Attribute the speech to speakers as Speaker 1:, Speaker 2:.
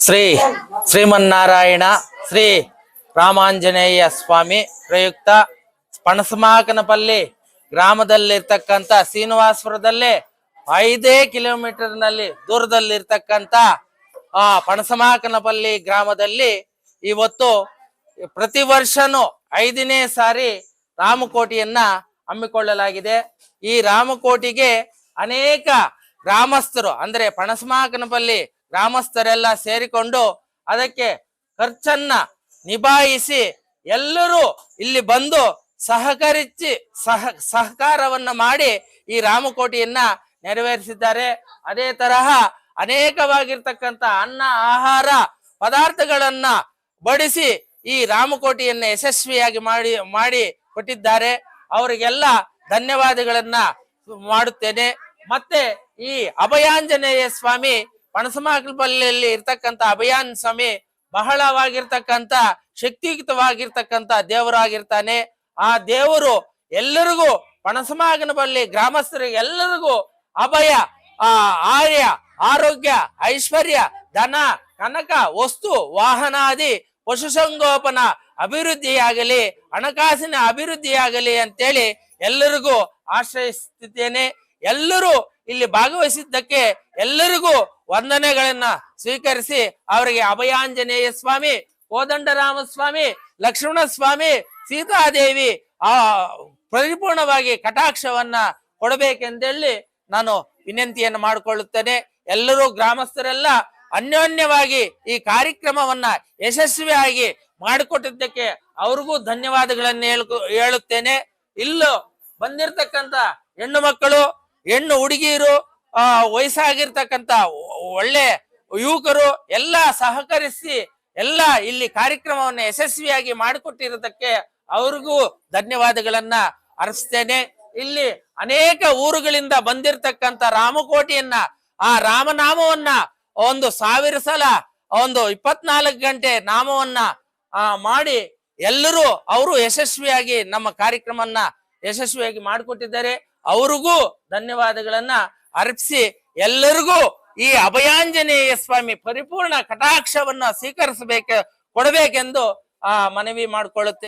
Speaker 1: ಶ್ರೀ ಶ್ರೀಮನ್ನಾರಾಯಣ ಶ್ರೀ ರಾಮಾಂಜನೇಯ ಸ್ವಾಮಿ ಪ್ರಯುಕ್ತ ಪಣಸಮಾಕನಪಲ್ಲಿ ಗ್ರಾಮದಲ್ಲಿರ್ತಕ್ಕಂಥ ಶ್ರೀನಿವಾಸಪುರದಲ್ಲೇ 5 ಕಿಲೋಮೀಟರ್ನಲ್ಲಿ ದೂರದಲ್ಲಿರ್ತಕ್ಕಂಥ ಪಣಸಮಾಕನಪಲ್ಲಿ ಗ್ರಾಮದಲ್ಲಿ ಇವತ್ತು ಪ್ರತಿ ವರ್ಷನೂ 5ನೇ ಸಾರಿ ರಾಮಕೋಟಿಯನ್ನ ಹಮ್ಮಿಕೊಳ್ಳಲಾಗಿದೆ. ಈ ರಾಮಕೋಟಿಗೆ ಅನೇಕ ಗ್ರಾಮಸ್ಥರು ಅಂದ್ರೆ ಪಣಸಮಾಕನಪಲ್ಲಿ ಗ್ರಾಮಸ್ಥರೆಲ್ಲ ಸೇರಿಕೊಂಡು ಅದಕ್ಕೆ ಖರ್ಚನ್ನ ನಿಭಾಯಿಸಿ ಎಲ್ಲರೂ ಇಲ್ಲಿ ಬಂದು ಸಹಕಾರವನ್ನ ಮಾಡಿ ಈ ರಾಮಕೋಟಿಯನ್ನ ನೆರವೇರಿಸಿದ್ದಾರೆ. ಅದೇ ತರಹ ಅನೇಕವಾಗಿರ್ತಕ್ಕಂಥ ಅನ್ನ ಆಹಾರ ಪದಾರ್ಥಗಳನ್ನ ಬಡಿಸಿ ಈ ರಾಮಕೋಟಿಯನ್ನ ಯಶಸ್ವಿಯಾಗಿ ಮಾಡಿ ಕೊಟ್ಟಿದ್ದಾರೆ. ಅವರಿಗೆಲ್ಲ ಧನ್ಯವಾದಗಳನ್ನ ಮಾಡುತ್ತೇನೆ. ಮತ್ತೆ ಈ ಅಭಯಾಂಜನೇಯ ಸ್ವಾಮಿ ಪಣಸಮಾಕಲ್ಪಲ್ಲಿಯಲ್ಲಿ ಇರ್ತಕ್ಕಂಥ ಅಭಯಾನ್ ಸ್ವಾಮಿ ಬಹಳವಾಗಿರ್ತಕ್ಕಂಥ ಶಕ್ತಿಯುತವಾಗಿರ್ತಕ್ಕಂಥ ದೇವರಾಗಿರ್ತಾನೆ. ಆ ದೇವರು ಎಲ್ಲರಿಗೂ ಪಣಸಮಾಗನಬಲ್ಲಿ ಗ್ರಾಮಸ್ಥರಿಗೆ ಎಲ್ಲರಿಗೂ ಅಭಯ, ಆರ್ಯ, ಆರೋಗ್ಯ, ಐಶ್ವರ್ಯ, ಧನ, ಕನಕ, ವಸ್ತು, ವಾಹನಾದಿ, ಪಶುಸಂಗೋಪನ ಅಭಿವೃದ್ಧಿಯಾಗಲಿ, ಹಣಕಾಸಿನ ಅಭಿವೃದ್ಧಿಯಾಗಲಿ ಅಂತೇಳಿ ಎಲ್ಲರಿಗೂ ಆಶ್ರಯಿಸುತ್ತಿದ್ದೇನೆ. ಎಲ್ಲರೂ ಇಲ್ಲಿ ಭಾಗವಹಿಸಿದ್ದಕ್ಕೆ ಎಲ್ಲರಿಗೂ ವಂದನೆಗಳನ್ನ ಸ್ವೀಕರಿಸಿ ಅವರಿಗೆ ಅಭಯಾಂಜನೇಯ ಸ್ವಾಮಿ, ಕೋದಂಡರಾಮ ಸ್ವಾಮಿ, ಲಕ್ಷ್ಮಣ ಸ್ವಾಮಿ, ಸೀತಾದೇವಿ ಪರಿಪೂರ್ಣವಾಗಿ ಕಟಾಕ್ಷವನ್ನ ಕೊಡಬೇಕೆಂದೇಳಿ ನಾನು ವಿನಂತಿಯನ್ನು ಮಾಡಿಕೊಳ್ಳುತ್ತೇನೆ. ಎಲ್ಲರೂ ಗ್ರಾಮಸ್ಥರೆಲ್ಲ ಅನ್ಯೋನ್ಯವಾಗಿ ಈ ಕಾರ್ಯಕ್ರಮವನ್ನ ಯಶಸ್ವಿಯಾಗಿ ಮಾಡಿಕೊಟ್ಟಿದ್ದಕ್ಕೆ ಅವ್ರಿಗೂ ಧನ್ಯವಾದಗಳನ್ನು ಹೇಳುತ್ತೇನೆ. ಇಲ್ಲೂ ಬಂದಿರತಕ್ಕಂತ ಹೆಣ್ಣು ಮಕ್ಕಳು, ಹೆಣ್ಣು ಹುಡುಗಿಯರು, ವಯಸ್ಸಾಗಿರ್ತಕ್ಕಂಥ ಒಳ್ಳೆ ಯುವಕರು ಎಲ್ಲ ಸಹಕರಿಸಿ ಎಲ್ಲ ಇಲ್ಲಿ ಕಾರ್ಯಕ್ರಮವನ್ನು ಯಶಸ್ವಿಯಾಗಿ ಮಾಡಿಕೊಟ್ಟಿರೋದಕ್ಕೆ ಅವ್ರಿಗೂ ಧನ್ಯವಾದಗಳನ್ನ ಅರ್ಪಿಸ್ತೇನೆ. ಇಲ್ಲಿ ಅನೇಕ ಊರುಗಳಿಂದ ಬಂದಿರತಕ್ಕಂತ ರಾಮಕೋಟಿಯನ್ನ, ಆ ರಾಮನಾಮವನ್ನ 1000 ಸಲ 24 ಗಂಟೆ ನಾಮವನ್ನ ಮಾಡಿ ಎಲ್ಲರೂ ಅವರು ಯಶಸ್ವಿಯಾಗಿ ನಮ್ಮ ಕಾರ್ಯಕ್ರಮವನ್ನ ಯಶಸ್ವಿಯಾಗಿ ಮಾಡಿಕೊಟ್ಟಿದ್ದಾರೆ. ಅವ್ರಿಗೂ ಧನ್ಯವಾದಗಳನ್ನ ಅರ್ಪಿಸಿ ಎಲ್ಲರಿಗೂ ಈ ಅಭಯಾಂಜನೇಯ ಸ್ವಾಮಿ ಪರಿಪೂರ್ಣ ಕಟಾಕ್ಷವನ್ನ ಕೊಡಬೇಕೆಂದು ಮನವಿ ಮಾಡಿಕೊಳ್ಳುತ್ತೇನೆ.